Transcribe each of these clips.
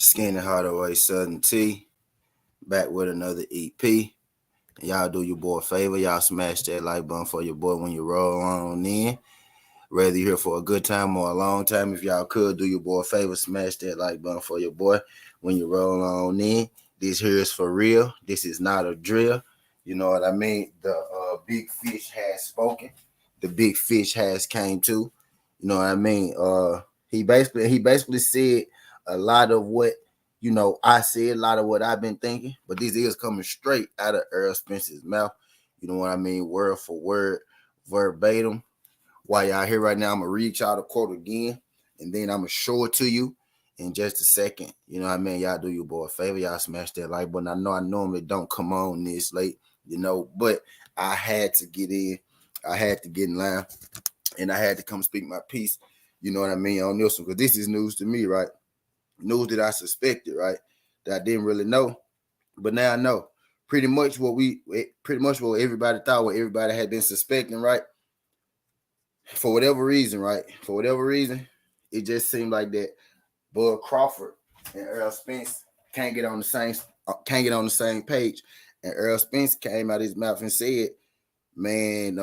Skin the Hardaway Southern T. Back with another EP. Y'all do your boy a favor. Y'all smash that like button for your boy when you roll on in. Whether you're here for a good time or a long time, if y'all could do your boy a favor, smash that like button for your boy when you roll on in. This here is for real. This is not a drill. You know what I mean? The big fish has spoken. The big fish has came to. You know what I mean? He basically said a lot of what I said, a lot of what I've been thinking, but this is coming straight out of Earl Spence's mouth. You know what I mean? Word for word, verbatim. While y'all here right now, I'm gonna read y'all the quote again, and then I'm gonna show it to you in just a second. You know what I mean? Y'all do your boy a favor, y'all smash that like button. I know I normally don't come on this late, but I had to get in. I had to get in line, and I had to come speak my piece. You know what I mean on this one, because this is news to me, right? News that I suspected, right? That I didn't really know, but now I know. Pretty much what everybody thought, what everybody had been suspecting, right? For whatever reason, right? For whatever reason, it just seemed like that Bud Crawford and Earl Spence can't get on the same page. And Earl Spence came out his mouth and said, "Man,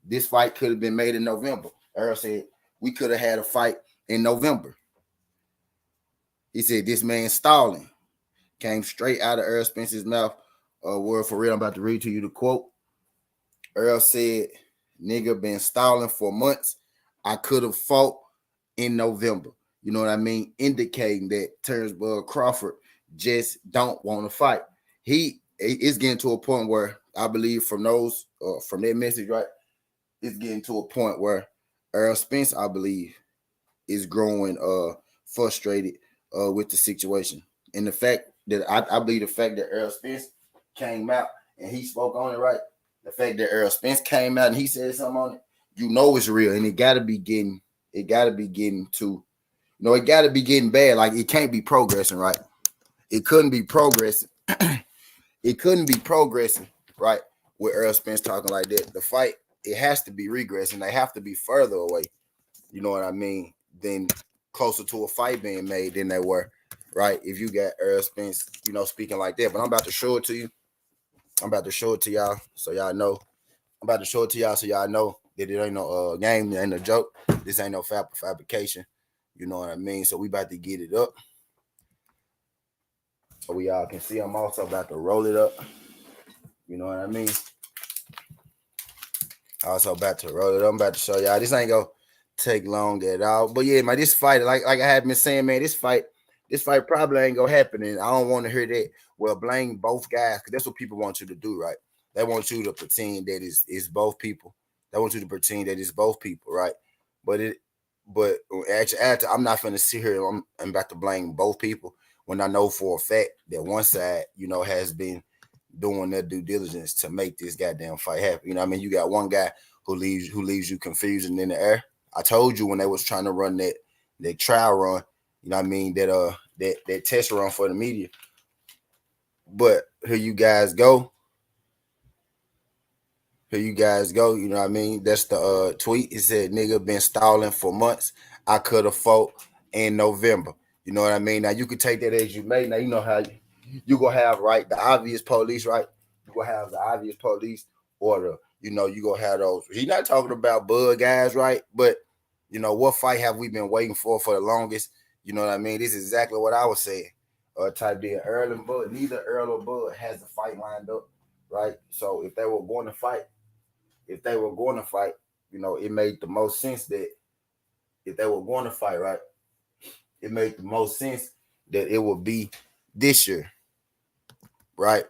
this fight could have been made in November." Earl said, "We could have had a fight in November." He said, "This man stalling." Came straight out of Earl Spence's mouth. Word for real. I'm about to read to you the quote. Earl said, "Nigga been stalling for months. I could have fought in November." You know what I mean? Indicating that Terrence Bud Crawford just don't want to fight. He is getting to a point where I believe from that message, right? It's getting to a point where Earl Spence, I believe, is growing frustrated with the situation. And the fact that I believe the fact that Earl Spence came out and he spoke on it, right? The fact that Earl Spence came out and he said something on it, it's real, and it gotta be getting to, it gotta be getting bad. Like it can't be progressing, right? It couldn't be progressing. It couldn't be progressing, right? With Earl Spence talking like that. The fight, it has to be regressing. They have to be further away. You know what I mean? Than closer to a fight being made than they were, right? If you got Earl Spence, speaking like that. But I'm about to show it to you. I'm about to show it to y'all so y'all know. I'm about to show it to y'all so y'all know that it ain't no game, it ain't no joke. This ain't no fabrication. You know what I mean? So we about to get it up. So we all can see I'm also about to roll it up. You know what I mean? Also about to roll it up. I'm about to show y'all. This ain't gonna take long at all. But yeah, man, this fight, like I had been saying, man, this fight probably ain't gonna happen. And I don't want to hear that. Well, blame both guys, because that's what people want you to do, right? They want you to pretend that it's both people. They want you to pretend that it's both people, right? But actually, I'm not gonna sit here. I'm about to blame both people when I know for a fact that one side, has been doing their due diligence to make this goddamn fight happen. You know what I mean? You got one guy who leaves you confused and in the air. I told you when they was trying to run that trial run, you know what I mean, that test run for the media. But here you guys go. You know what I mean? That's the tweet. It said, "Nigga been stalling for months. I could have fought in November." You know what I mean? Now you could take that as you may. Now you know how you gonna have, right, the obvious police, right? You gonna have the obvious police, or you gonna have those. He's not talking about Bud guys, right? But what fight have we been waiting for the longest? You know what I mean? This is exactly what I was saying. Type deal. Earl and Bud. Neither Earl or Bud has the fight lined up, right? So if they were going to fight, it made the most sense that if they were going to fight, right, it made the most sense that it would be this year, right?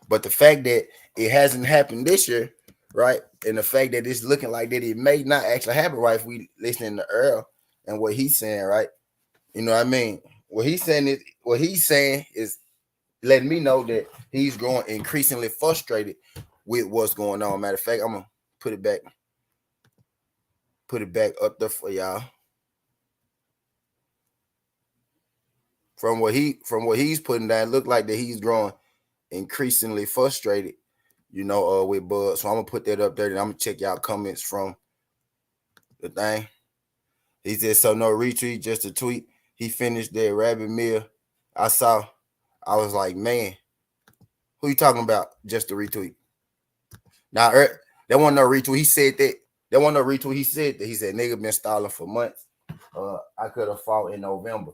But the fact that it hasn't happened this year, right, and the fact that it's looking like that it may not actually happen, right, if we listening to Earl and what he's saying, right, you know what I mean? What he's saying is letting me know that he's growing increasingly frustrated with what's going on. Matter of fact, I'm gonna put it back up there for y'all. From what he's putting down, it look like that he's growing increasingly frustrated, with Bud. So I'm gonna put that up there, and I'm gonna check y'all comments from the thing. He said, "So no retweet, just a tweet. He finished that rabbit meal I was like, man, who you talking about? Just a retweet. Now, there wasn't no retweet. He said that. There wasn't no retweet. He said that. He said, nigga been stalling for months. I could have fought in November.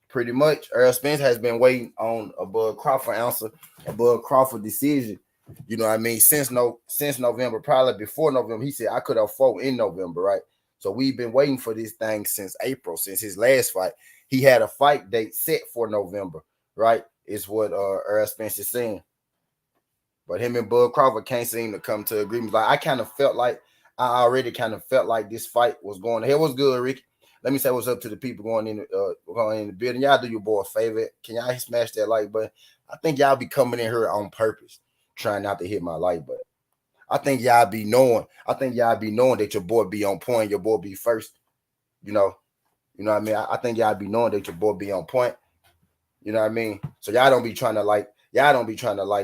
Pretty much, Earl Spence has been waiting on a Bud Crawford answer, a Bud Crawford decision. You know what I mean? Since November, probably before November. He said I could have fought in November, right? So we've been waiting for this thing since April, since his last fight. He had a fight date set for November, right? Is what Earl Spence is saying. But him and Bud Crawford can't seem to come to agreement. Like I already kind of felt like this fight was going. Hey, what's good, Ricky? Let me say what's up to the people going in the building. Y'all do your boy a favor. Can y'all smash that like button? I think y'all be coming in here on purpose, trying not to hit my like button. I think y'all be knowing that your boy be on point, your boy be first. You know what I mean? I think y'all be knowing that your boy be on point. You know what I mean? So y'all don't be trying to like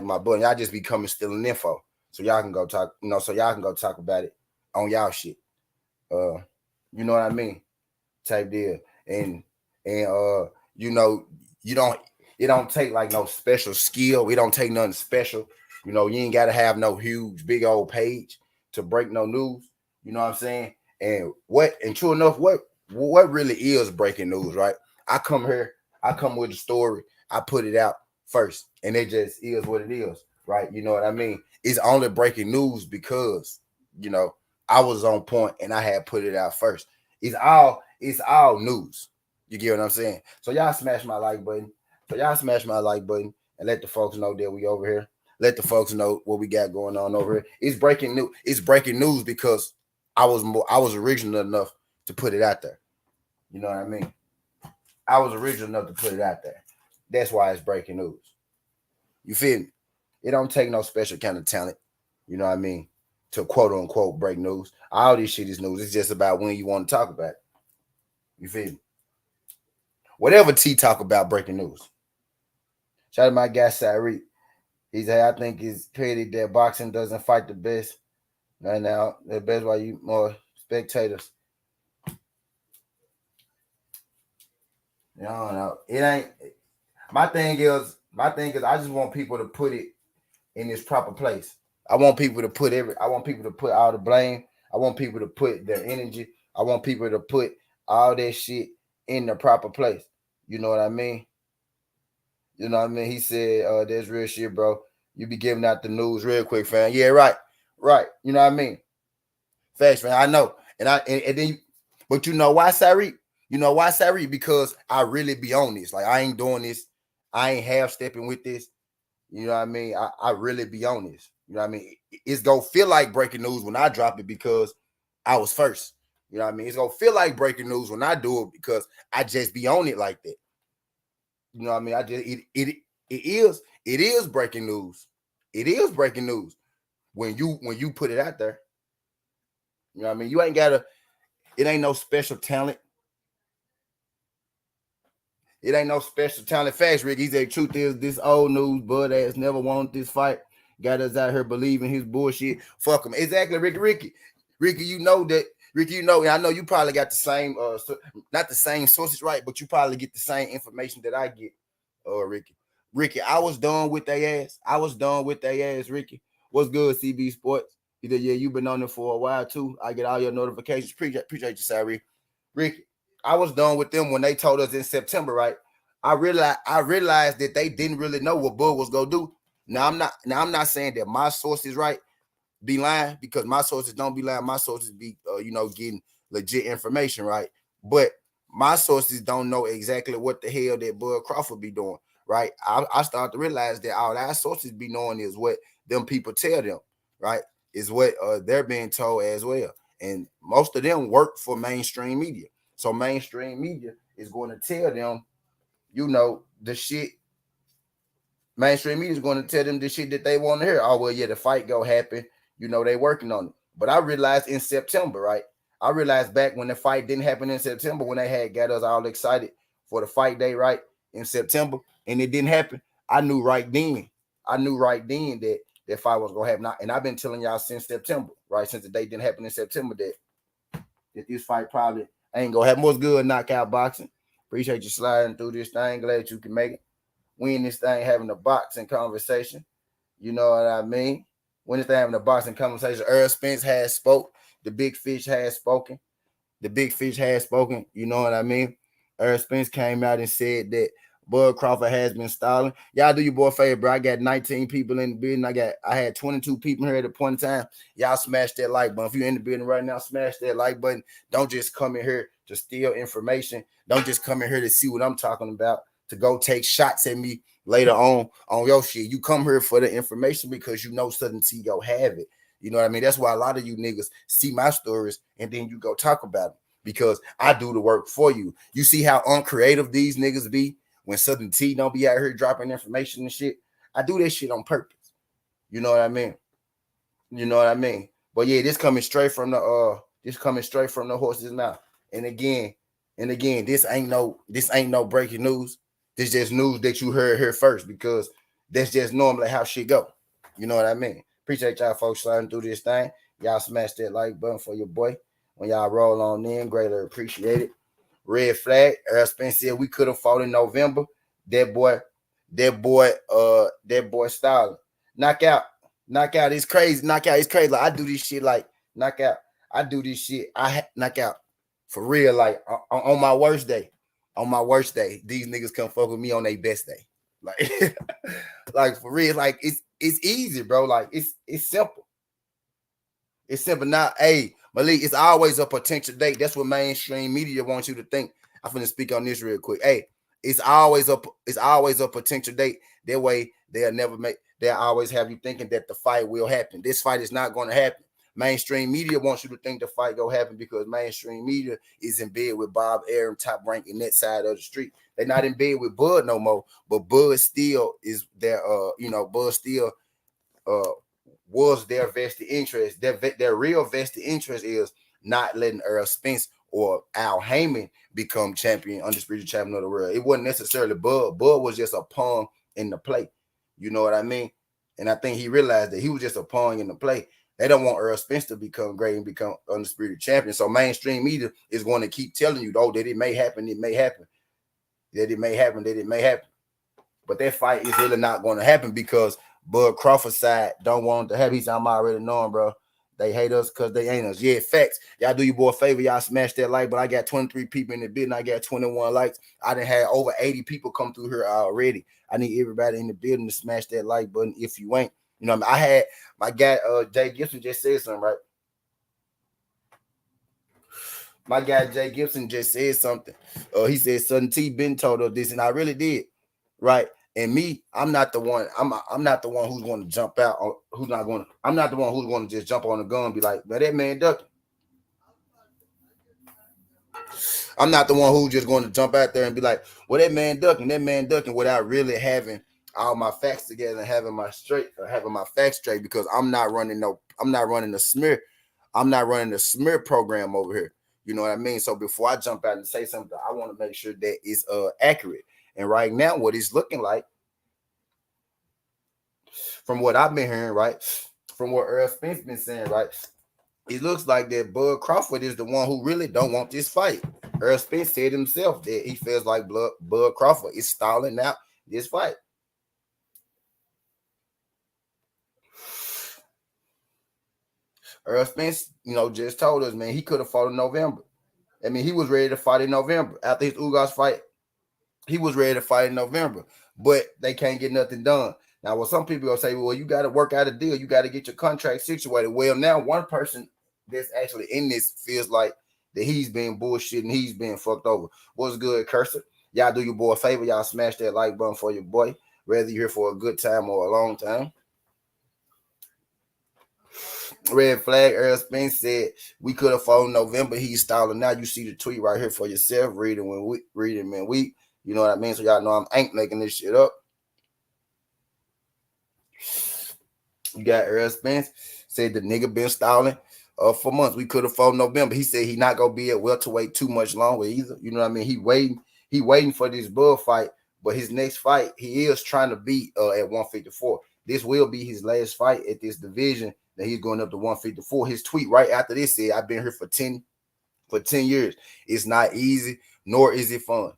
my button. Y'all just be coming stealing info. So y'all can go talk, so y'all can go talk about it on y'all shit. You know what I mean? Type deal. And it don't take like no special skill. It don't take nothing special. You ain't gotta have no huge big old page to break no news. You know what I'm saying? And true enough, what really is breaking news, right? I come with a story, I put it out first, and it just is what it is, right? You know what I mean? It's only breaking news because I was on point and I had put it out first. It's all news. You get what I'm saying? So y'all smash my like button. And let the folks know that we over here. Let the folks know what we got going on over here. It's breaking news. It's breaking news because I was original enough to put it out there. You know what I mean? I was original enough to put it out there. That's why it's breaking news. You feel me? It don't take no special kind of talent. You know what I mean? To quote unquote break news. All this shit is news. It's just about when you want to talk about it. You feel me? Whatever T talk about breaking news. Shout out to my guy Syrie. He said, I think it's petty that boxing doesn't fight the best. Right now, the best why you more spectators. You know, it ain't. My thing is, I just want people to put it in its proper place. I want people to put all the blame. I want people to put their energy. I want people to put all that shit in the proper place. You know what I mean? He said, "That's real shit, bro. You be giving out the news real quick, fam. Yeah, right. You know what I mean? Facts, man. I know. And then, but you know why, Syrie? Because I really be on this. Like I ain't doing this. I ain't half stepping with this. You know what I mean? I really be on this. You know what I mean? It's gonna feel like breaking news when I drop it because I was first. You know what I mean? It's gonna feel like breaking news when I do it because I just be on it like that. You know what I mean? It is breaking news. It is breaking news when you put it out there. You know what I mean? It ain't no special talent. It ain't no special talent. Facts, Rick. He said, truth is, this old news bud ass never wanted this fight. Got us out here believing his bullshit. Fuck him. Exactly, Ricky, you know that. Ricky, and I know you probably got the same, not the same sources, right? But you probably get the same information that I get, Ricky, I was done with their ass. Ricky. What's good, CB Sports? He said, yeah, you've been on it for a while, too. I get all your notifications. Appreciate you, Syrie. Ricky, I was done with them when they told us in September, right? I realized that they didn't really know what Bud was gonna do. Now I'm not saying that my sources right be lying because my sources don't be lying. My sources be getting legit information, right? But my sources don't know exactly what the hell that Bud Crawford be doing, right? I start to realize that all our sources be knowing is what them people tell them, right? Is what they're being told as well. And most of them work for mainstream media. So mainstream media is going to tell them, the shit. Mainstream media is going to tell them the shit that they want to hear. Oh, well, yeah, the fight go happen. They working on it. But I realized in September, right? I realized back when the fight didn't happen in September, when they had got us all excited for the fight day, right? In September, and it didn't happen. I knew right then that that fight was going to happen. And I've been telling y'all since September, right? Since the day didn't happen in September, that this fight probably ain't going to happen. What's good, knockout boxing? Appreciate you sliding through this thing. Glad you can make it. We in this thing having a boxing conversation. You know what I mean? When this thing having a boxing conversation, Earl Spence has spoke. The big fish has spoken. The big fish has spoken. You know what I mean? Earl Spence came out and said that Bud Crawford has been stalling. Y'all do your boy a favor, bro. I got 19 people in the building. I had 22 people here at a point in time. Y'all smash that like button. If you're in the building right now, smash that like button. Don't just come in here to steal information. Don't just come in here to see what I'm talking about, to go take shots at me later on your shit. You come here for the information because you know Southern T go have it. You know what I mean? That's why a lot of you niggas see my stories and then you go talk about them because I do the work for you. You see how uncreative these niggas be when Southern T don't be out here dropping information and shit. I do that shit on purpose. You know what I mean? You know what I mean? But yeah, this coming straight from the horse's mouth. And again, this ain't no breaking news. This just news that you heard here first because that's just normally how shit go. You know what I mean? Appreciate y'all folks sliding through this thing. Y'all smash that like button for your boy. When y'all roll on in, greatly appreciate it. Red flag. Earl Spence said we could have fought in November. That boy styling. Knockout. It's crazy. Knockout is crazy. Like I do this shit like knockout. I do this shit. Knockout. For real, like on my worst day. On my worst day, these niggas come fuck with me on their best day. Like, like for real, like it's easy, bro. Like it's simple. It's simple. Now, hey, Malik, it's always a potential date. That's what mainstream media wants you to think. I'm finna speak on this real quick. Hey, it's always a potential date. That way they'll always have you thinking that the fight will happen. This fight is not going to happen. Mainstream media wants you to think the fight go happen because mainstream media is in bed with Bob Arum, Top Rank in that side of the street. They're not in bed with Bud no more, but Bud still is their Bud still was their vested interest. Their real vested interest is not letting Earl Spence or Al Heyman become undisputed champion of the world. It wasn't necessarily Bud. Bud was just a pawn in the play. You know what I mean? And I think he realized that he was just a pawn in the play. They don't want Earl Spence to become great and become undisputed champion. So mainstream media is going to keep telling you, though, that it may happen, that it may happen. But that fight is really not going to happen because Bud Crawford's side don't want to have. He's I'm already knowing, bro. They hate us because they ain't us. Yeah, facts. Y'all do your boy a favor. Y'all smash that like. But I got 23 people in the building. I got 21 likes. I done had over 80 people come through here already. I need everybody in the building to smash that like button. If you ain't, you know what I mean? I had my guy Jay Gibson just said something, right? My guy Jay Gibson just said something. He said Southern T been told us this, and I really did, right? And me, I'm not the one. I'm not the one who's going to jump out. I'm not the one who's going to just jump on the gun and be like, "But that man ducking." I'm not the one who's just going to jump out there and be like, "Well, that man ducking," without really having all my facts together and having my facts straight. Because I'm not running the smear. I'm not running the smear program over here. You know what I mean? So before I jump out and say something, I want to make sure that it's accurate. And right now, what it's looking like, from what I've been hearing, right, from what Earl Spence been saying, right, it looks like that Bud Crawford is the one who really don't want this fight. Earl Spence said himself that he feels like Bud Crawford is stalling out this fight. Earl Spence, just told us, man, he could have fought in November. I mean, he was ready to fight in November. After his Ugas fight, he was ready to fight in November, but they can't get nothing done. Now, what some people will say, well, you got to work out a deal. You got to get your contract situated. Well, now one person that's actually in this feels like that he's been bullshit and he's been fucked over. What's good, Cursor? Y'all do your boy a favor. Y'all smash that like button for your boy, whether you're here for a good time or a long time. Red flag. Earl Spence said we could have fought in November. He's stalling. Now you see the tweet right here for yourself. Read it man. You know what I mean? So y'all know I ain't making this shit up. You got Earl Spence said the nigga been stalling for months. We could have fought in November. He said he not gonna be at welterweight too much longer either. You know what I mean? He waiting for this Bud fight, but his next fight he is trying to beat at 154. This will be his last fight at this division that he's going up to 154. His tweet right after this said, "I've been here for 10 years. It's not easy, nor is it fun."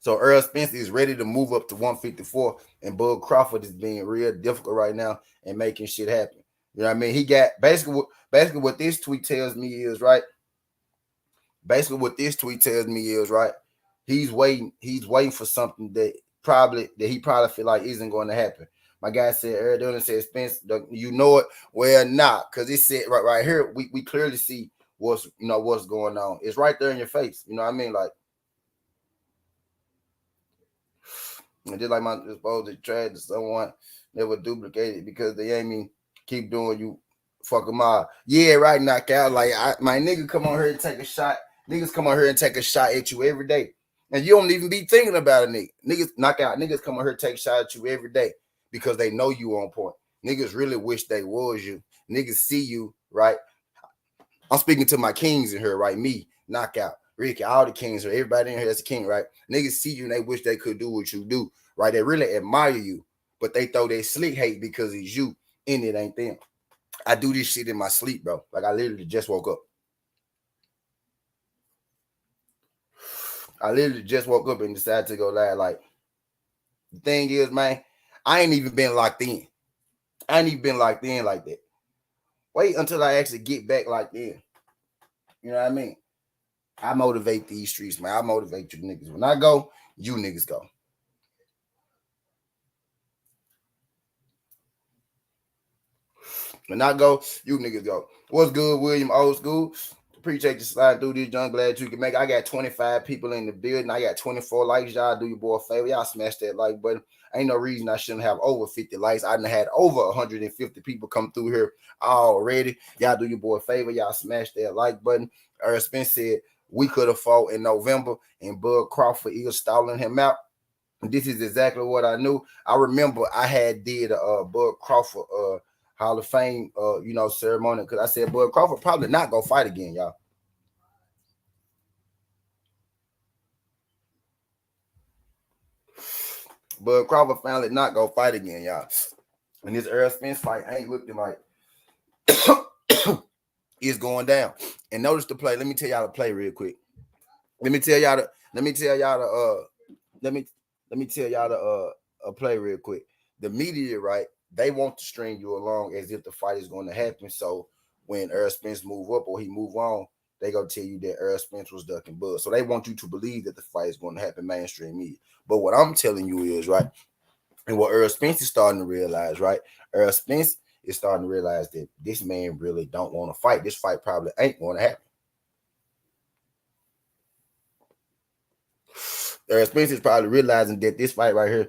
So Earl Spence is ready to move up to 154, and Bud Crawford is being real difficult right now and making shit happen. You know what I mean? He got basically what this tweet tells me is right. Basically, what this tweet tells me is right. He's waiting for something that he probably feel like isn't going to happen. My guy said Earl Dillon said Spence, you know it. Well, not because it said right here. We clearly see what's going on. It's right there in your face. You know what I mean? Like, and just like my supposed tried to someone never duplicated because they ain't mean keep doing you fuck them all. Yeah, right, knockout. Like my nigga come on here and take a shot. Niggas come on here and take a shot at you every day. And you don't even be thinking about a nigga. Niggas knock out. Niggas come on here and take a shot at you every day because they know you on point. Niggas really wish they was you. Niggas see you, right? I'm speaking to my kings in here, right? Me, knockout, Ricky, all the kings, everybody in here that's a king, right? Niggas see you and they wish they could do what you do, right? They really admire you, but they throw their slick hate because it's you and it ain't them. I do this shit in my sleep, bro. Like I literally just woke up. I literally just woke up and decided to go live. Like the thing is, man, I ain't even been locked in. I ain't even been locked in like that. Wait until I actually get back locked in. You know what I mean? I motivate these streets, man. I motivate you niggas. When I go, you niggas go. When I go, you niggas go. What's good, William? Old school. Appreciate you sliding through this, John. Glad you can make it. I got 25 people in the building. I got 24 likes. Y'all do your boy a favor. Y'all smash that like button. Ain't no reason I shouldn't have over 50 likes. I done had over 150 people come through here already. Y'all do your boy a favor. Y'all smash that like button. Spence said we could have fought in November and Bud Crawford is stalling him out. This is exactly what I knew. I remember I had did a Bud Crawford Hall of Fame ceremony because I said Bud Crawford probably not gonna fight again, y'all. Bud Crawford finally not gonna fight again, y'all. And this Earl Spence fight ain't looking like it's going down. And notice the play. Let me tell y'all to play real quick. Let me tell y'all to play real quick. The media, right? They want to string you along as if the fight is going to happen. So when Earl Spence move up or he move on, they gonna tell you that Earl Spence was ducking Bud. So they want you to believe that the fight is going to happen mainstream media. But what I'm telling you is right, and what Earl Spence is starting to realize, right? Earl Spence is starting to realize that this man really don't want to fight. This fight probably ain't going to happen. Earl Spence is probably realizing that this fight right here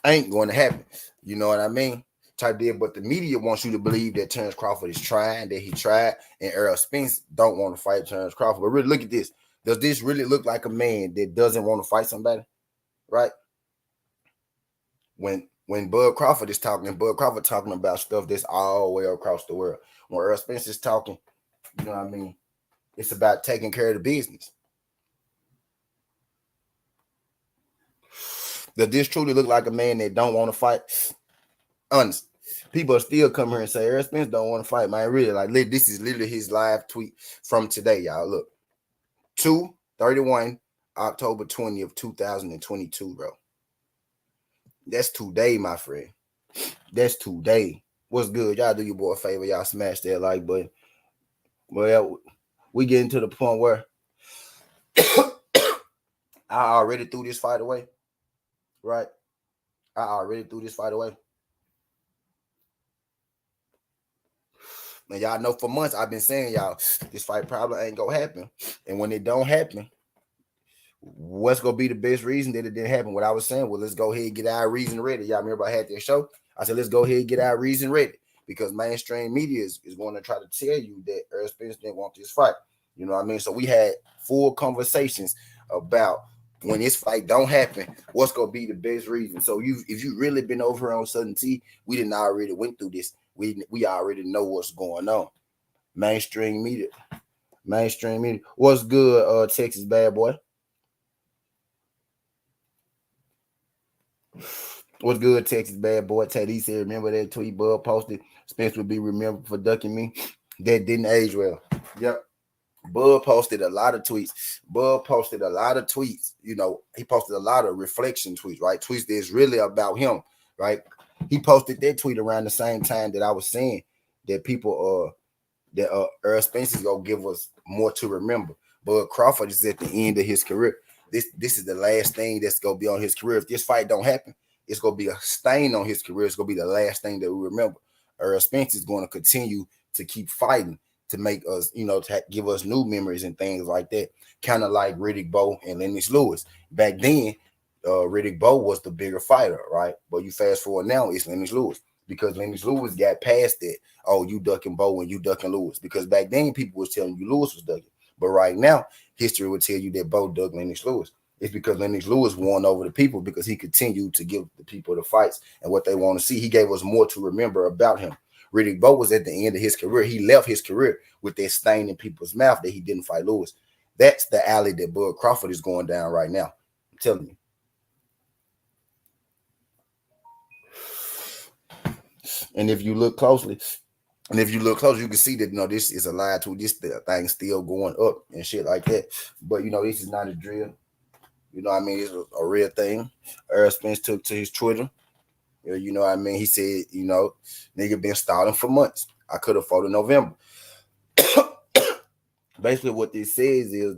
ain't going to happen. You know what I mean? Type deal, but the media wants you to believe that Terrence Crawford is trying, that he tried, and Earl Spence don't want to fight Terrence Crawford. But really, look at this. Does this really look like a man that doesn't want to fight somebody? Right? When Bud Crawford is talking, and Bud Crawford talking about stuff that's all the way across the world. When Earl Spence is talking, you know what I mean? It's about taking care of the business. Does this truly look like a man that don't want to fight? Honest. People still come here and say Earl Spence don't want to fight, man. Really, like this is literally his live tweet from today, y'all. Look, 2/31, October 20th, 2022, bro. That's today, my friend. That's today. What's good? Y'all do your boy a favor. Y'all smash that like button. Well, we getting to the point where I already threw this fight away. Right? I already threw this fight away. And y'all know for months I've been saying y'all this fight probably ain't gonna happen. And when it don't happen, what's gonna be the best reason that it didn't happen? What I was saying, well, let's go ahead and get our reason ready. Y'all remember I had that show? I said, let's go ahead and get our reason ready because mainstream media is going to try to tell you that Earl Spence didn't want this fight. You know what I mean? So we had full conversations about when this fight don't happen, what's gonna be the best reason. So if you really been over on Southern T, we didn't already went through this. We already know what's going on. Mainstream media. What's good, Texas bad boy? What's good, Texas bad boy? Teddy said, remember that tweet Bud posted? Spence would be remembered for ducking me. That didn't age well. Yep. Bud posted a lot of tweets. Bud posted a lot of tweets. He posted a lot of reflection tweets, right? Tweets that's really about him, right? He posted that tweet around the same time that I was saying that people that Earl Spence is gonna give us more to remember. Bud Crawford is at the end of his career. This is the last thing that's gonna be on his career. If this fight don't happen, it's gonna be a stain on his career. It's gonna be the last thing that we remember. Earl Spence is gonna continue to keep fighting to make us, to give us new memories and things like that. Kind of like Riddick Bowe and Lennox Lewis. Back then, Riddick Bowe was the bigger fighter, right? But you fast forward now, it's Lennox Lewis because Lennox Lewis got past that. Oh, you ducking Bowe and you ducking Lewis. Because back then people was telling you Lewis was ducking. But right now, history would tell you that Bowe dug Lennox Lewis. It's because Lennox Lewis won over the people because he continued to give the people the fights and what they want to see. He gave us more to remember about him. Riddick Bowe was at the end of his career. He left his career with that stain in people's mouth that he didn't fight Lewis. That's the alley that Bud Crawford is going down right now. I'm telling you. And if you look closely, you can see that this is a lie to this thing still going up and shit like that. But this is not a drill. It's a real thing. Earl Spence took to his Twitter. He said, nigga been stalling for months. I could have fought in November. Basically, what this says is,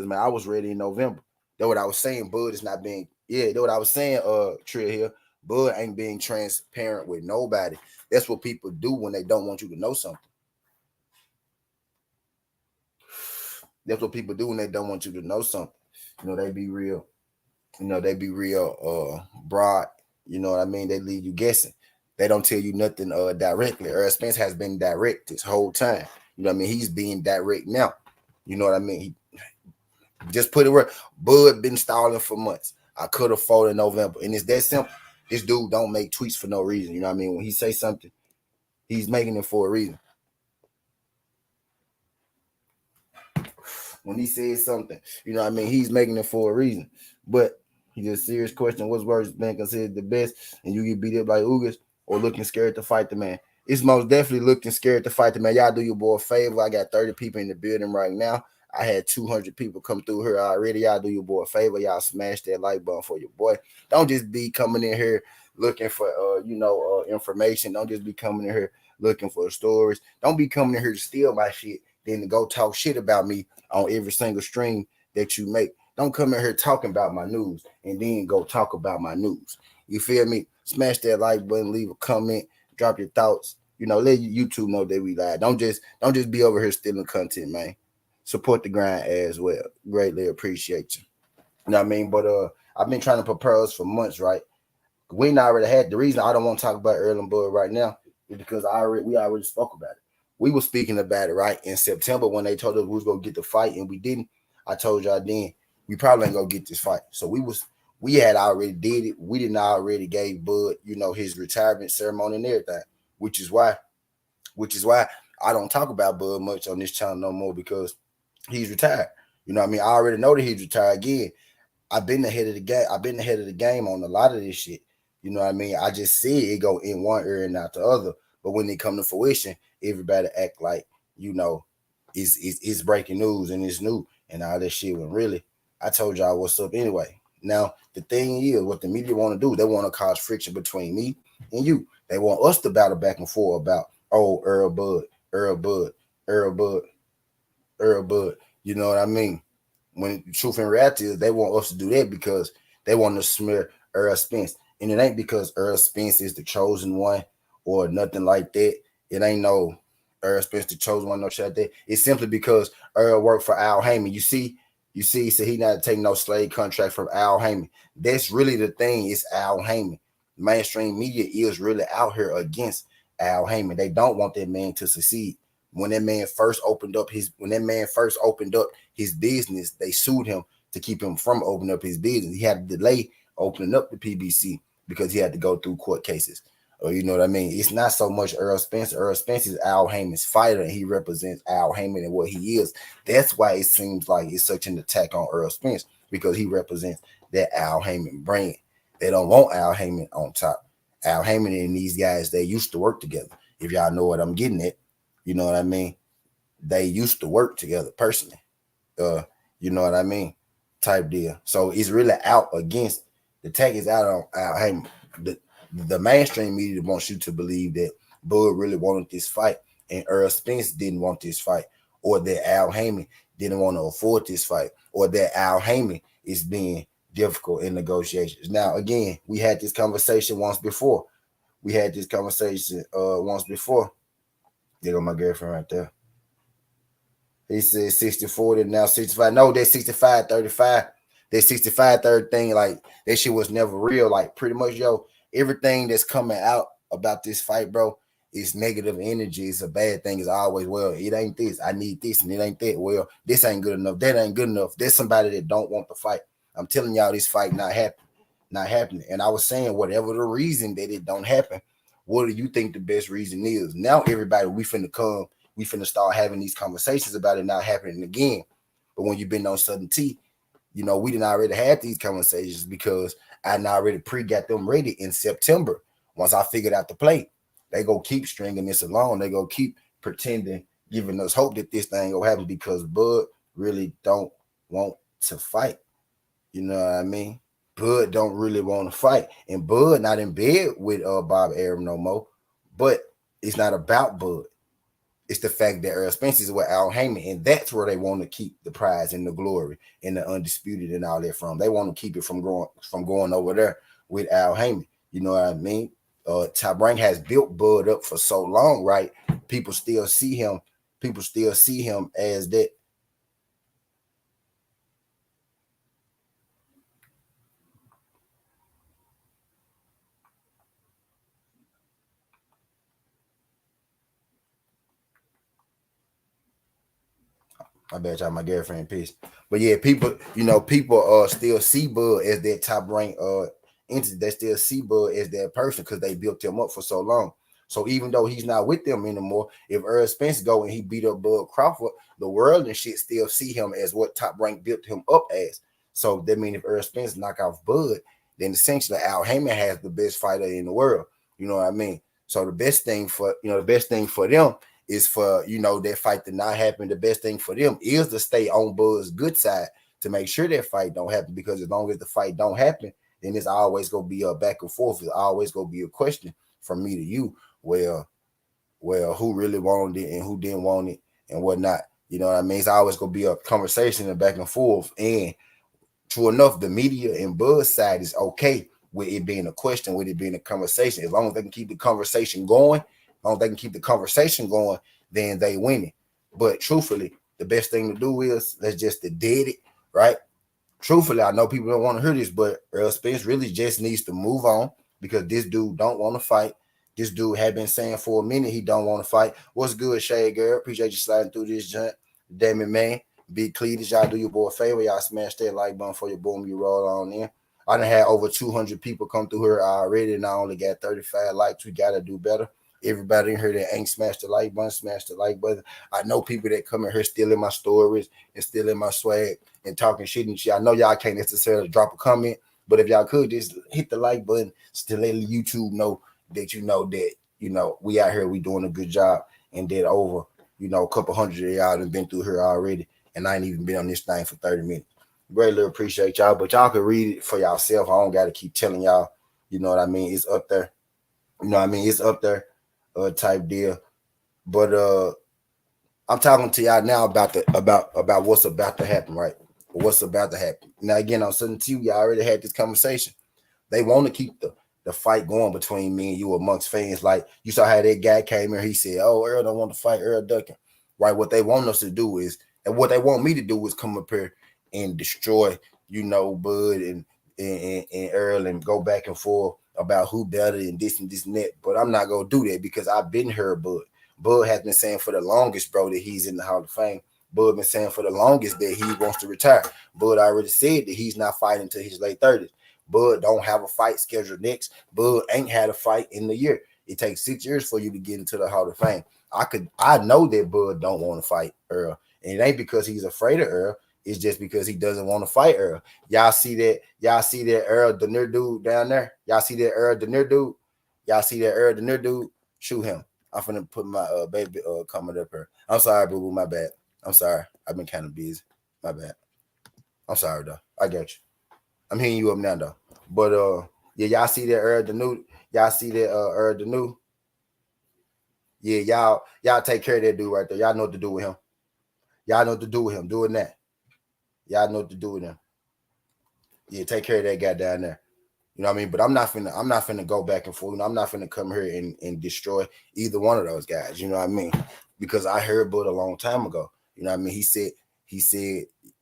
man, I was ready in November. That's what I was saying. Bud is not being, that's what I was saying, Trill here. Bud ain't being transparent with nobody. That's what people do when they don't want you to know something. That's what people do when they don't want you to know something. They be real. They be real broad. You know what I mean? They leave you guessing. They don't tell you nothing directly. Earl Spence has been direct this whole time. You know what I mean? He's being direct now. You know what I mean? He just put it where Bud been stalling for months. I could have fought in November. And it's that simple. This dude don't make tweets for no reason. You know what I mean? When he say something, he's making it for a reason. When he says something, he's making it for a reason. But he's a serious question. What's worse, being considered the best and you get beat up like Ugas or looking scared to fight the man? It's most definitely looking scared to fight the man. Y'all do your boy a favor. I got 30 people in the building right now. I had 200 people come through here already. Y'all do your boy a favor. Y'all smash that like button for your boy. Don't just be coming in here looking for information. Don't just be coming in here looking for stories. Don't be coming in here to steal my shit, then to go talk shit about me on every single stream that you make. Don't come in here talking about my news and then go talk about my news. You feel me? Smash that like button, leave a comment, drop your thoughts. Let YouTube know that we live. Don't just be over here stealing content, man. Support the grind as well. Greatly appreciate you. You know what I mean? But I've been trying to prepare us for months, right? We already had the reason I don't want to talk about Earl and Bud right now is because we already spoke about it. We were speaking about it, right? In September when they told us we was gonna get the fight and we didn't. I told y'all then we probably ain't gonna get this fight. So we had already did it. We didn't already gave Bud, his retirement ceremony and everything, which is why I don't talk about Bud much on this channel no more because he's retired. I already know that he's retired again. I've been ahead of the game. I've been ahead of the game on a lot of this shit. You know what I mean? I just see it go in one ear and not the other. But when they come to fruition, everybody act like, it's breaking news and it's new and all that shit. When really, I told y'all what's up anyway. Now, the thing is, what the media want to do, they want to cause friction between me and you. They want us to battle back and forth about, Earl Bud. You know what I mean? When the truth and reality is they want us to do that because they want to smear Earl Spence. And it ain't because Earl Spence is the chosen one or nothing like that. It ain't no Earl Spence the chosen one, no shit like that. It's simply because Earl worked for Al Heyman. You see, so he not taking no slave contract from Al Heyman. That's really the thing. It's Al Heyman. Mainstream media is really out here against Al Heyman. They don't want that man to succeed. When that man first opened up his business, they sued him to keep him from opening up his business. He had to delay opening up the PBC because he had to go through court cases. Or you know what I mean? It's not so much Earl Spence. Earl Spence is Al Heyman's fighter, and he represents Al Heyman and what he is. That's why it seems like it's such an attack on Earl Spence because he represents that Al Heyman brand. They don't want Al Heyman on top. Al Heyman and these guys, they used to work together. If y'all know what I'm getting at, you know what I mean? they used to work together personally. Uh, you know what I mean? Type deal. So it's really out against the tag is out on out. Hey, the mainstream media wants you to believe that Bud really wanted this fight and Earl Spence didn't want this fight, or that Al Heyman didn't want to afford this fight, or that Al Heyman is being difficult in negotiations. Now, again, we had this conversation once before. We had this conversation once before. There go my girlfriend right there. He said 60-40, now 65. No, that 65-35. That 65-30 thing, like that shit was never real. Like pretty much, yo, everything that's coming out about this fight, bro, is negative energy. It's a bad thing. It's always, well, it ain't this. I need this, and it ain't that. Well, this ain't good enough. That ain't good enough. There's somebody that don't want the fight. I'm telling y'all, this fight not happening. And I was saying, whatever the reason that it don't happen, what do you think the best reason is? Now, everybody, we finna start having these conversations about it not happening again. But when you've been on Southern T, you know, we didn't already have these conversations because I already got them ready in September. Once I figured out the play, they go keep stringing this along. They go keep pretending, giving us hope that this thing will happen because Bud really don't want to fight. You know what I mean? Bud don't really want to fight. And Bud not in bed with Bob Arum no more. But it's not about Bud. It's the fact that Earl Spence is with Al Heyman, and that's where they want to keep the prize and the glory and the undisputed and all that from. They want to keep it from going over there with Al Heyman. You know what I mean? Top Rank has built Bud up for so long, right? People still see him. People still see him as that. I bet y'all my girlfriend pissed. But yeah, people still see Bud as that top rank entity. They still see Bud as that person because they built him up for so long. So even though he's not with them anymore, if Earl Spence go and he beat up Bud Crawford, the world and shit still see him as what Top Rank built him up as. So that means if Earl Spence knock off Bud, then essentially Al Heyman has the best fighter in the world. You know what I mean? So the best thing for them is for that fight to not happen. The best thing for them is to stay on Bud's good side to make sure that fight don't happen. Because as long as the fight don't happen, then it's always gonna be a back and forth. It's always gonna be a question from me to you. Well, who really wanted it and who didn't want it and whatnot. You know what I mean? It's always gonna be a conversation and back and forth. And true enough, the media and Bud's side is okay with it being a question, with it being a conversation. As long as they can keep the conversation going, then they win it. But truthfully, the best thing to do is let's just dead it, right? Truthfully, I know people don't want to hear this, but Earl Spence really just needs to move on because this dude don't want to fight. This dude had been saying for a minute he don't want to fight. What's good, Shade Girl? Appreciate you sliding through this joint. Damn man. Big Cletus, y'all do your boy a favor. Y'all smash that like button for your boom. You roll on in. I done had over 200 people come through here already, and I only got 35 likes. We gotta do better. Everybody in here that ain't smashed the like button, smash the like button. I know people that come in here stealing my stories and stealing my swag and talking shit and shit. I know y'all can't necessarily drop a comment, but if y'all could just hit the like button to let YouTube know that we out here, we doing a good job, and that over a couple hundred of y'all have been through here already, and I ain't even been on this thing for 30 minutes. Greatly appreciate y'all, but y'all can read it for yourself. I don't got to keep telling y'all. You know what I mean? It's up there. You know what I mean? It's up there, type deal. But I'm talking to y'all now about what's about to happen, right? What's about to happen. Now again, on Southern T, we already had this conversation. They want to keep the fight going between me and you amongst fans. Like you saw how that guy came here, he said, "Oh, Earl don't want to fight, Earl ducking." Right? What they want us to do is, and what they want me to do is come up here and destroy, Bud and Earl and go back and forth about who better and this and this and that. But I'm not gonna do that because I've been here, Bud. Bud has been saying for the longest, bro, that he's in the Hall of Fame. Bud been saying for the longest that he wants to retire. Bud already said that he's not fighting until his late 30s. Bud don't have a fight scheduled next. Bud ain't had a fight in the year. It takes 6 years for you to get into the Hall of Fame. I know that Bud don't want to fight Earl. And it ain't because he's afraid of Earl. It's just because he doesn't want to fight Earl. Y'all see that Earl Denier dude down there? Y'all see that Earl Denier dude? Y'all see that Earl Denier dude? Shoot him. I'm finna put my baby comment up here. I'm sorry, boo boo, my bad. I'm sorry. I've been kind of busy. My bad. I'm sorry though. I got you. I'm hitting you up now though. But yeah, y'all see that the new. Y'all see that the new. Yeah, y'all take care of that dude right there. Y'all know what to do with him. Y'all know what to do with him. Doing that. Y'all know what to do with him. Yeah, take care of that guy down there. You know what I mean? But I'm not finna go back and forth. I'm not finna come here and destroy either one of those guys. You know what I mean? Because I heard Bud a long time ago. You know what I mean? He said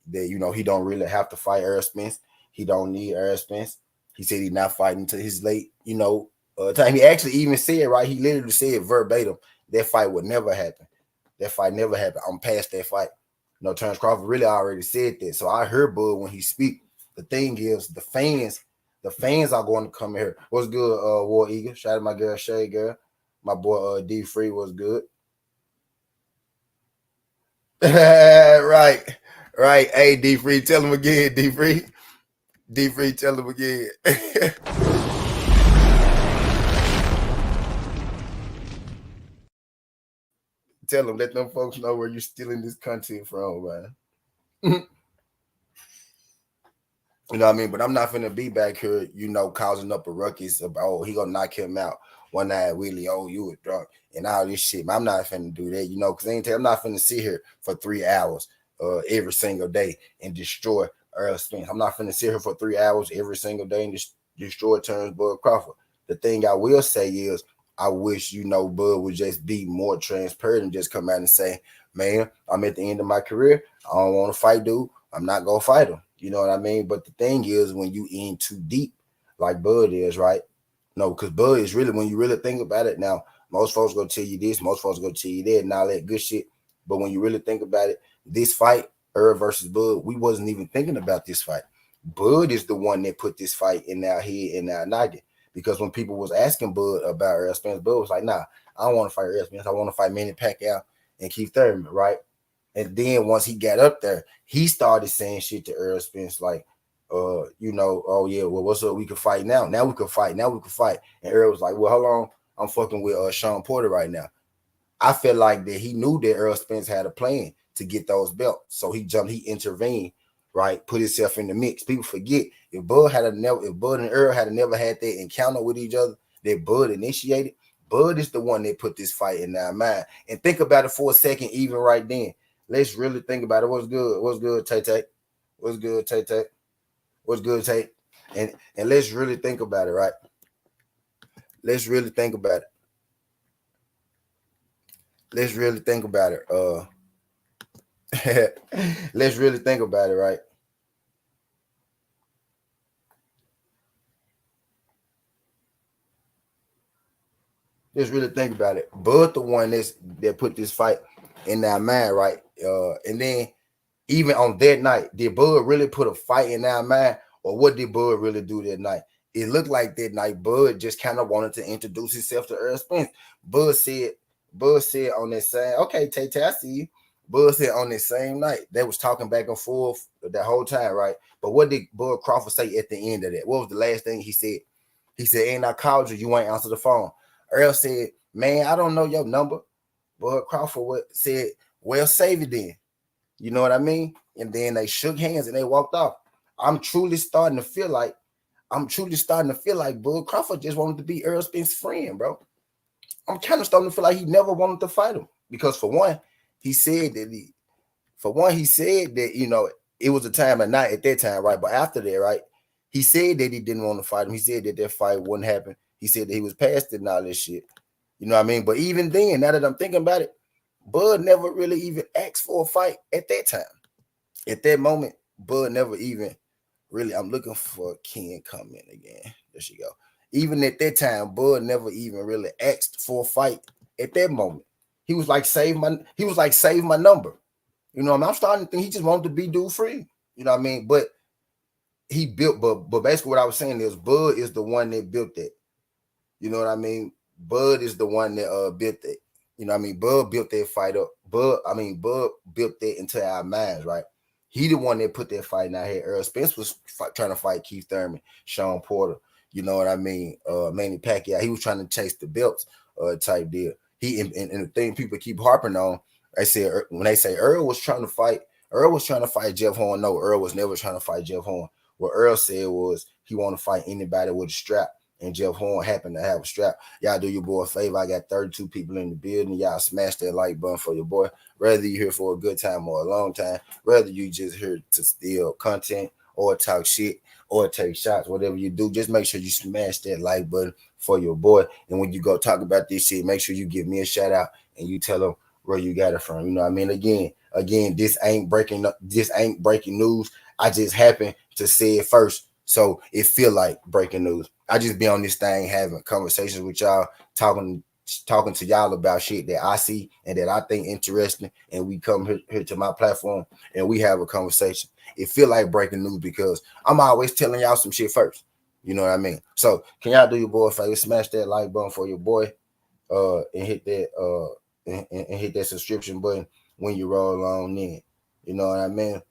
that, he don't really have to fight Earl Spence. He don't need Earl Spence. He said he's not fighting until his late, time. He actually even said, right, he literally said verbatim, that fight would never happen. That fight never happened. I'm past that fight. Terrence Crawford really already said that. So I heard Bud when he speak. The thing is, the fans are going to come here. What's good, War Eagle? Shout out to my girl Shay girl. My boy D Free was good. Right. Right. Hey D Free, tell him again, D Free. D Free, tell him again. Tell him, let them folks know where you're stealing this content from, man. You know what I mean? But I'm not finna be back here, causing up a ruckus about, he gonna knock him out one night, really, you a drunk and all this shit. I'm not finna do that, because I'm not finna sit here for 3 hours every single day and destroy Earl Spence. I'm not finna sit here for 3 hours every single day and destroy Terrence Bud Crawford. The thing I will say is, I wish, Bud would just be more transparent and just come out and say, man, I'm at the end of my career. I don't want to fight, dude. I'm not gonna fight him. You know what I mean? But the thing is, when you in too deep, like Bud is, right? No, because Bud is really, when you really think about it, now most folks gonna tell you this, most folks gonna tell you that, and all that good shit. But when you really think about it, this fight, Earl versus Bud, we wasn't even thinking about this fight. Bud is the one that put this fight in our head and our noggin. Because when people was asking Bud about Earl Spence, Bud was like, nah, I don't want to fight Earl Spence. I want to fight Manny Pacquiao and Keith Thurman, right? And then once he got up there, he started saying shit to Earl Spence like, oh yeah, well, what's up? We can fight now. Now we can fight. Now we can fight. And Earl was like, well, hold on. I'm fucking with Sean Porter right now. I feel like that he knew that Earl Spence had a plan to get those belts. So he intervened, right? Put himself in the mix. People forget if Bud and Earl had never had that encounter with each other that Bud initiated, Bud is the one that put this fight in our mind. And think about it for a second, even right then. Let's really think about it. What's good? What's good, Tay Tay? What's good, Tay Tay? What's good, Tay? And let's really think about it, right? Let's really think about it. Let's really think about it. Let's really think about it, right? Let's really think about it. Bud the one that put this fight in our mind, right? And then even on that night, did Bud really put a fight in our mind, or what did Bud really do that night? It looked like that night Bud just kind of wanted to introduce himself to Earl Spence. Bud said on that same, okay, Tay Tay, I see you. Bud said on that same night, they was talking back and forth that whole time, right? But what did Bud Crawford say at the end of that? What was the last thing he said? He said, ain't I called you, you ain't answer the phone. Earl said, man, I don't know your number. Bud Crawford said, well, save it then. You know what I mean? And then they shook hands and they walked off. I'm truly starting to feel like Bud Crawford just wanted to be Earl Spence's friend, bro. I'm kind of starting to feel like he never wanted to fight him. Because for one, he said that it was a time of night at that time, right? But after that, right, he said that he didn't want to fight him. He said that fight wouldn't happen. He said that he was past it and all this shit. You know what I mean? But even then, now that I'm thinking about it, Bud never really even asked for a fight at that time. At that moment, Bud never even really, I'm looking for Ken comment again. There she go. Even at that time, Bud never even really asked for a fight at that moment. He was like, save my number. You know what I mean? I'm starting to think he just wanted to be dude free. You know what I mean? But basically what I was saying is Bud is the one that built that. You know what I mean? Bud is the one that built that. You know what I mean? Bud built that fight up. Bud built that into our minds, right? He the one that put that fight in our head. Earl Spence was trying to fight Keith Thurman, Sean Porter. You know what I mean? Manny Pacquiao. He was trying to chase the belts type deal. And the thing people keep harping on, I said when they say Earl was trying to fight, Earl was trying to fight Jeff Horn. No, Earl was never trying to fight Jeff Horn. What Earl said was he want to fight anybody with a strap, and Jeff Horn happened to have a strap. Y'all do your boy a favor. I got 32 people in the building. Y'all smash that like button for your boy. Whether you here for a good time or a long time, whether you just here to steal content or talk shit or take shots, whatever you do, just make sure you smash that like button for your boy. And when you go talk about this shit, make sure you give me a shout out and you tell them where you got it from. You know what I mean? Again, this ain't breaking news. I just happened to say it first, so it feel like breaking news. I just be on this thing having conversations with y'all, talking to y'all about shit that I see and that I think interesting, and we come here to my platform and we have a conversation. It feel like breaking news because I'm always telling y'all some shit first. You know what I mean? So can y'all do your boy a favor, smash that like button for your boy, and hit that and hit that subscription button when you roll on in. You know what I mean?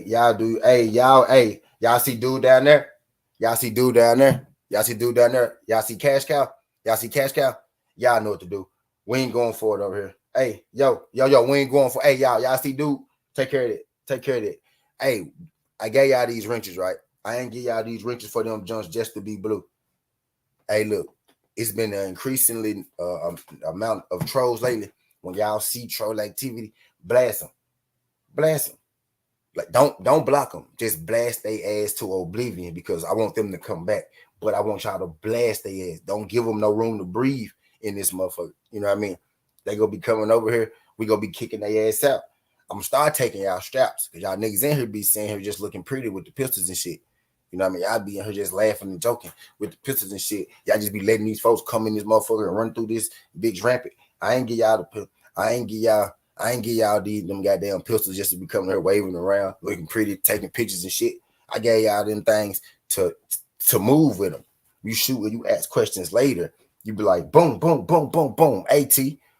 Y'all see dude down there? Y'all see dude down there? Y'all see dude down there? Y'all see cash cow? Y'all see cash cow? Y'all know what to do. We ain't going for it over here. Hey, yo, we ain't going for. Hey, y'all see dude? Take care of it. Take care of it. Hey, I gave y'all these wrenches, right? I ain't give y'all these wrenches for them joints just to be blue. Hey, look, it's been an increasingly amount of trolls lately. When y'all see troll activity, blast them, blast them. Like don't block them. Just blast their ass to oblivion because I want them to come back. But I want y'all to blast their ass. Don't give them no room to breathe in this motherfucker. You know what I mean? They gonna be coming over here. We gonna be kicking their ass out. I'm gonna start taking y'all straps because y'all niggas in here be sitting here just looking pretty with the pistols and shit. You know what I mean? Y'all be in here just laughing and joking with the pistols and shit. Y'all just be letting these folks come in this motherfucker and run through this bitch rampant. I ain't give y'all the I ain't give y'all I ain't give y'all them goddamn pistols just to be coming here waving around, looking pretty, taking pictures and shit. I gave y'all them things to move with them. You shoot and you ask questions later. You be like, boom, boom, boom, boom, boom. AT,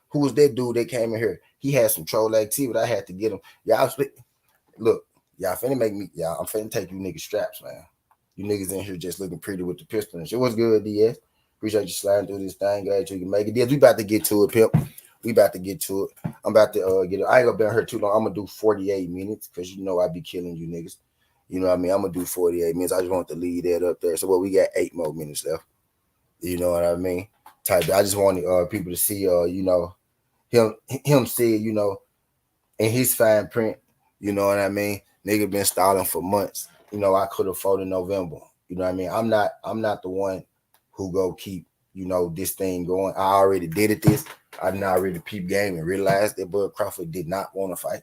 who was that dude that came in here? He had some troll activity. I had to get him. Y'all look, y'all finna make me, y'all. I'm finna take you niggas straps, man. You niggas in here just looking pretty with the pistol and shit. What's good, DS? Appreciate you sliding through this thing. Glad you can make it. DS, we about to get to it, pimp. We about to get to it. I'm about to get it. I ain't gonna be on here too long. I'm gonna do 48 minutes because you know I be killing you niggas. You know what I mean? I'm gonna do 48 minutes. I just want to leave that up there. So what we got 8 more minutes left. You know what I mean? Type. I just wanted people to see you know, him say, you know, in his fine print, you know what I mean? Nigga been stalling for months. You know, I could have fought in November. You know what I mean? I'm not the one who go keep, you know, this thing going. I already did it this. I didn't already peep game and realized that Bud Crawford did not want to fight.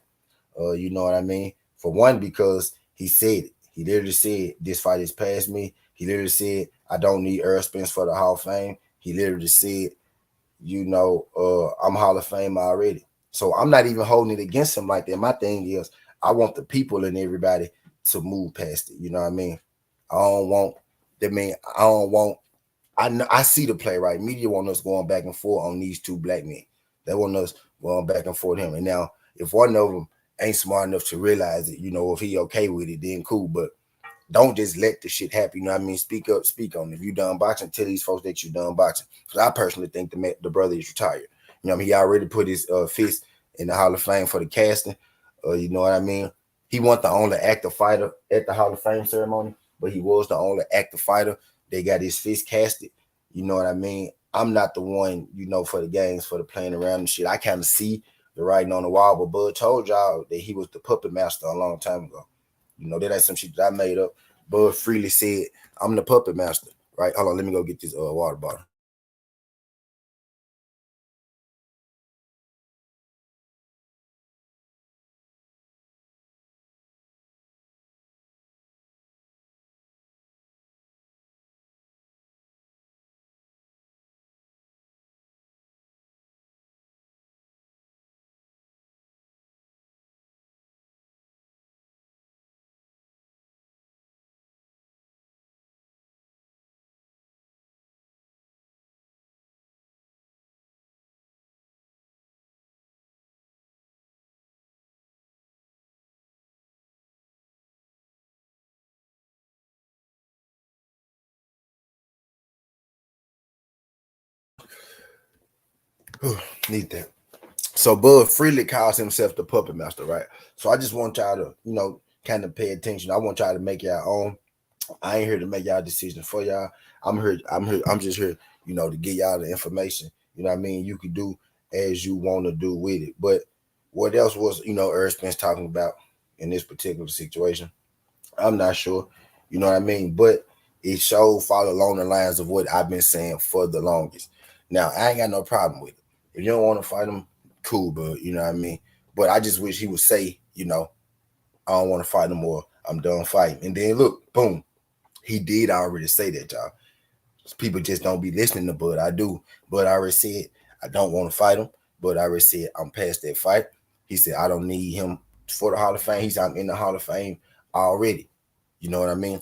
You know what I mean? For one, because he said it. He literally said, this fight is past me. He literally said, I don't need Earl Spence for the Hall of Fame. He literally said, you know, I'm Hall of Fame already. So I'm not even holding it against him like that. My thing is, I want the people and everybody to move past it. You know what I mean? I don't want I don't want. I see the play right. Media want us going back and forth on these two black men. They want us going back and forth him. And now, if one of them ain't smart enough to realize it, you know, if he okay with it, then cool. But don't just let the shit happen. You know what I mean? Speak up, speak on it. If you done boxing, tell these folks that you done boxing. Because I personally think the brother is retired. You know what I mean? He already put his fist in the Hall of Fame for the casting. You know what I mean? He wasn't the only active fighter at the Hall of Fame ceremony, but he was the only active fighter. They got his fist casted. You know what I mean? I'm not the one, you know, for the games, for the playing around and shit. I kind of see the writing on the wall, but Bud told y'all that he was the puppet master a long time ago. You know, that ain't some shit that I made up. Bud freely said, I'm the puppet master. Right? Hold on, let me go get this water bottle. Need that. So Bud freely calls himself the puppet master, right? So I just want y'all to, kind of pay attention. I want y'all to make your own. I ain't here to make y'all decisions for y'all. I'm here. I'm here. I'm just here, to get y'all the information. You know what I mean? You can do as you want to do with it. But what else was, Earl Spence talking about in this particular situation? I'm not sure. You know what I mean? But it showed follow along the lines of what I've been saying for the longest. Now, I ain't got no problem with it. If you don't want to fight him, cool, but you know what I mean? But I just wish he would say, I don't want to fight no more. I'm done fighting. And then look, boom, he did already say that, y'all. People just don't be listening to Bud. I do. Bud already said, I don't want to fight him. Bud already said, I'm past that fight. He said, I don't need him for the Hall of Fame. He said, I'm in the Hall of Fame already. You know what I mean?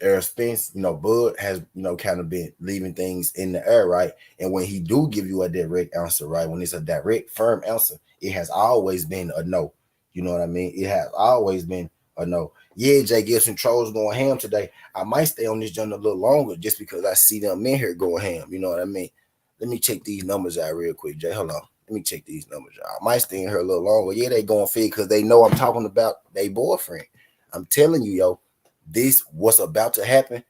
Errol Spence, Bud has, kind of been leaving things in the air, right? And when he do give you a direct answer, right? When it's a direct, firm answer, it has always been a no. You know what I mean? It has always been a no. Yeah, Jay Gibson trolls going ham today. I might stay on this journey a little longer just because I see them in here going ham. You know what I mean? Let me check these numbers out real quick, Jay. Hold on. Let me check these numbers out. I might stay in here a little longer. Yeah, they going fit because they know I'm talking about their boyfriend. I'm telling you, yo, this what's about to happen.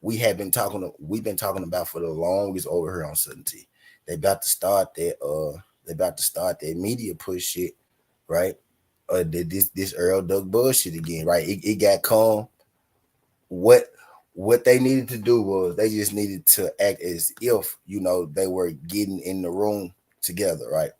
We've been talking about for the longest over here on Certainty. They about to start that media push shit, right? This Earl Doug bullshit again, right? It got calm. What they needed to do was they just needed to act as if they were getting in the room together, right?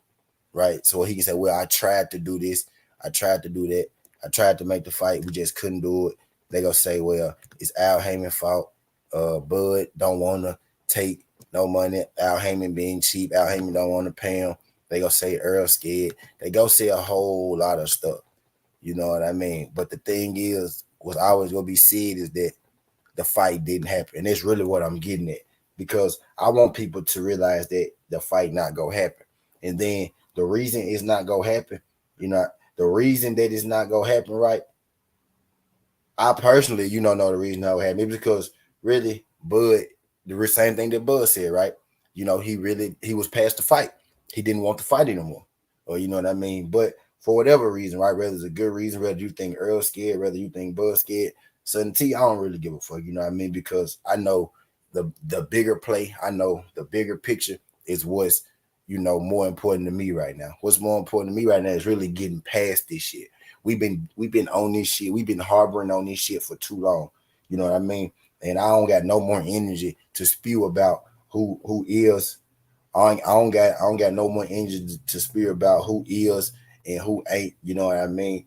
Right. So he can say, well, I tried to do this, I tried to do that, I tried to make the fight, we just couldn't do it. They gonna say, well, it's Al Heyman fault. Bud don't wanna take no money. Al Heyman being cheap. Al Heyman don't want to pay him. They gonna say Earl scared. They go say a whole lot of stuff. You know what I mean? But the thing is, what's always gonna be said is that the fight didn't happen. And that's really what I'm getting at. Because I want people to realize that the fight not gonna happen. And then the reason it's not gonna happen, the reason that it's not gonna happen, right? I personally, know the reason how it happened. Maybe because really, Bud, the same thing that Bud said, right? He was past the fight. He didn't want to fight anymore. Or you know what I mean? But for whatever reason, right? Whether it's a good reason, whether you think Earl's scared, whether you think Bud's scared, Sudden T, I don't really give a fuck, you know what I mean? Because I know the bigger play, I know the bigger picture is what's, more important to me right now. What's more important to me right now is really getting past this shit. We've been on this shit. We've been harboring on this shit for too long. You know what I mean? And I don't got no more energy to spew about who is. I don't got no more energy to spew about who is and who ain't. You know what I mean?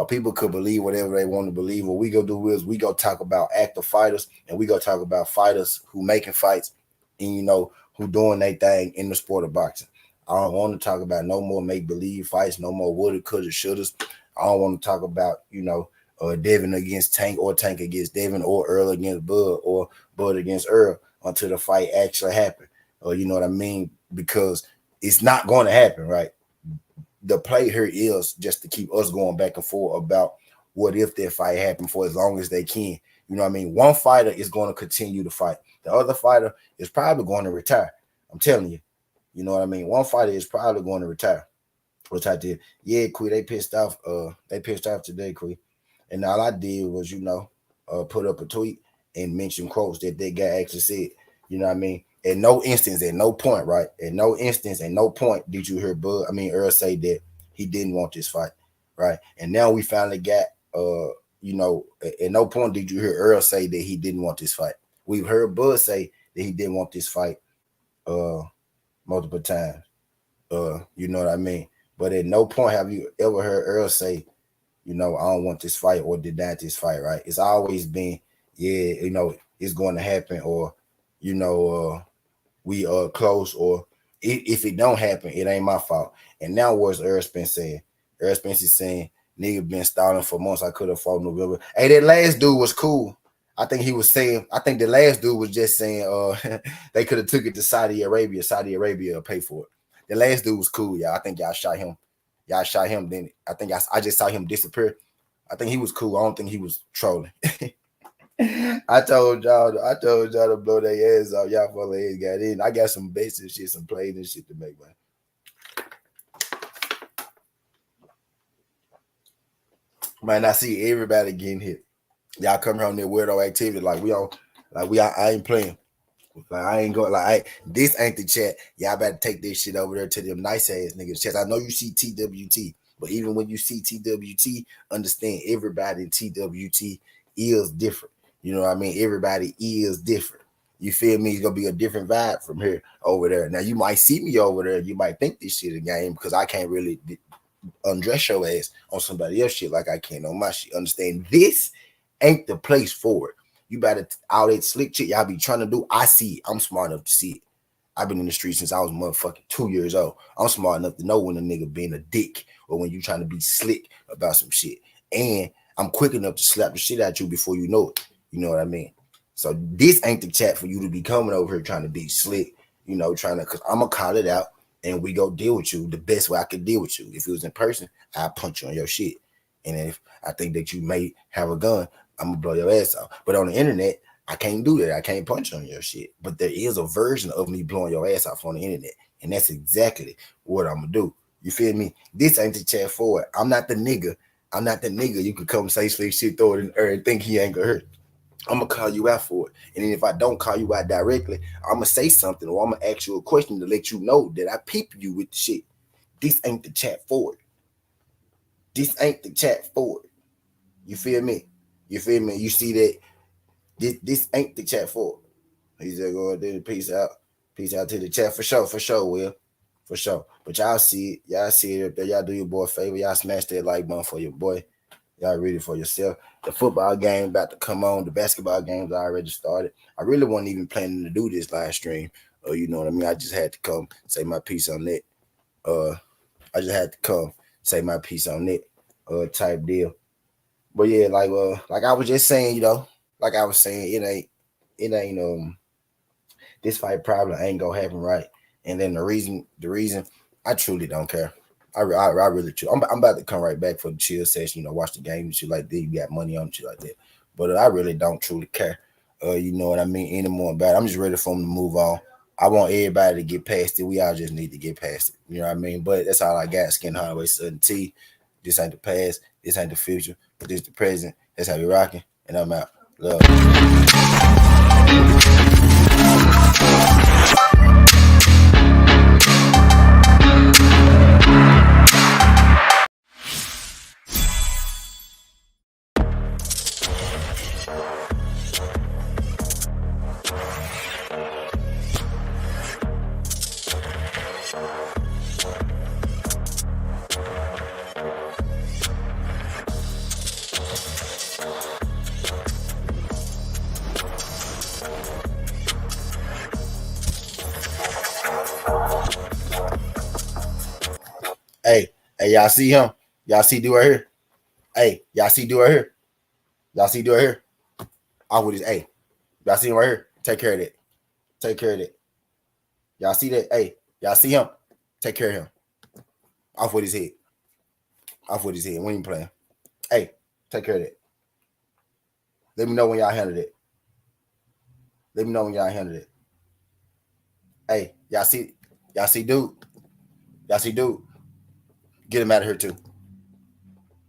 People could believe whatever they want to believe. What we go do is we go talk about active fighters and we go talk about fighters who making fights and who doing their thing in the sport of boxing. I don't want to talk about no more make believe fights, no more woulda, coulda, shouldas. I don't want to talk about Devin against Tank or Tank against Devin or Earl against Bud or Bud against Earl until the fight actually happen. Or you know what I mean? Because it's not going to happen, right? The play here is just to keep us going back and forth about what if that fight happened for as long as they can. You know what I mean? One fighter is going to continue to fight. The other fighter is probably going to retire. I'm telling you. You know what I mean? One fighter is probably going to retire. Which I did. Yeah, Quee, they pissed off. They pissed off today, Quee. And all I did was, put up a tweet and mention quotes that that guy actually said. You know what I mean? At no instance, at no point, right? At no instance, at no point did you hear Earl say that he didn't want this fight, right? And now we finally got, at no point did you hear Earl say that he didn't want this fight. We've heard Bud say that he didn't want this fight, uh, multiple times. You know what I mean? But at no point have you ever heard Earl say, I don't want this fight or deny this fight, right? It's always been, yeah, it's going to happen, or, we are close, or if it don't happen, it ain't my fault. And now what's Earl Spence saying? Earl Spence is saying, nigga been stalling for months. I could have fought November. Hey, that last dude was cool. I think the last dude was just saying they could have took it to Saudi Arabia. Saudi Arabia will pay for it. The last dude was cool, y'all. I think y'all shot him. Y'all shot him. Then I think I just saw him disappear. I think he was cool. I don't think he was trolling. I told y'all to blow their ass off. Y'all for their ass got in. I got some basic shit, some plays and shit to make, man. Man, I see everybody getting hit. Y'all come here on their weirdo activity like I ain't playing. Like I ain't going this ain't the chat. Y'all better take this shit over there to them nice ass niggas chat. I know you see TWT, but even when you see TWT, understand everybody in TWT is different. You know what I mean? Everybody is different. You feel me? It's gonna be a different vibe from here over there. Now you might see me over there. You might think this shit a game because I can't really undress your ass on somebody else shit like I can on my shit. Understand? This ain't the place for it. You better all that slick shit y'all be trying to do. I see it. I'm smart enough to see it. I've been in the street since I was motherfucking 2 years old. I'm smart enough to know when a nigga being a dick or when you trying to be slick about some shit. And I'm quick enough to slap the shit at you before you know it. You know what I mean? So this ain't the chat for you to be coming over here trying to be slick, you know, because I'm going to call it out and we go deal with you the best way I could deal with you. If it was in person, I'll punch you on your shit. And if I think that you may have a gun, I'm going to blow your ass off. But on the internet, I can't do that. I can't punch on your shit. But there is a version of me blowing your ass off on the internet. And that's exactly what I'm going to do. You feel me? This ain't the chat for it. I'm not the nigga. You could come say slick shit, throw it in the air and think he ain't going to hurt. I'm going to call you out for it. And then if I don't call you out directly, I'm going to say something or I'm going to ask you a question to let you know that I peep you with the shit. This ain't the chat for it. This ain't the chat for it. You feel me? You feel me? You see that this ain't the chat for it. He's going to peace out. Peace out to the chat for sure, Will. For sure. But y'all see it up there. Y'all do your boy a favor. Y'all smash that like button for your boy. Y'all read it for yourself. The football game about to come on. The basketball games already started. I really wasn't even planning to do this live stream. You know what I mean? I just had to come say my piece on that. I just had to come say my piece on that type deal. But yeah, like I was just saying, you know, like I was saying, it ain't this fight probably ain't gonna happen, right? And then the reason I truly don't care. I really true. I'm about to come right back for the chill session, you know, watch the game and shit like that. You got money on shit like that. But I really don't truly care. You know what I mean? Anymore about it. I'm just ready for them to move on. I want everybody to get past it. We all just need to get past it. You know what I mean? But that's all I got. Skin Highway Sudden T. This ain't the past. This ain't the future. But this the present. That's how we rocking. And I'm out. Love. Hey, y'all see him? Y'all see dude right here? Hey, y'all see dude right here? Y'all see dude right here? Off with his hey. Y'all see him right here? Take care of that. Take care of that. Y'all see that? Hey, y'all see him? Take care of him. Off with his head. Off with his head. We ain't playing. Hey, take care of that. Let me know when y'all handle it. Let me know when y'all handle it. Hey, y'all see dude? Y'all see dude? Get him out of here too.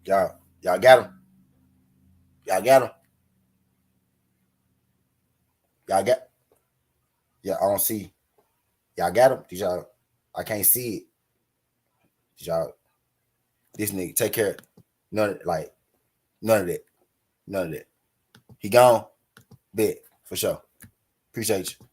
Y'all got him. Y'all got him. Y'all got. Yeah, I don't see. Y'all got him. Did y'all? I can't see it. Did y'all? This nigga take care. None of that. None of that. None of that. He gone. Bet for sure. Appreciate you.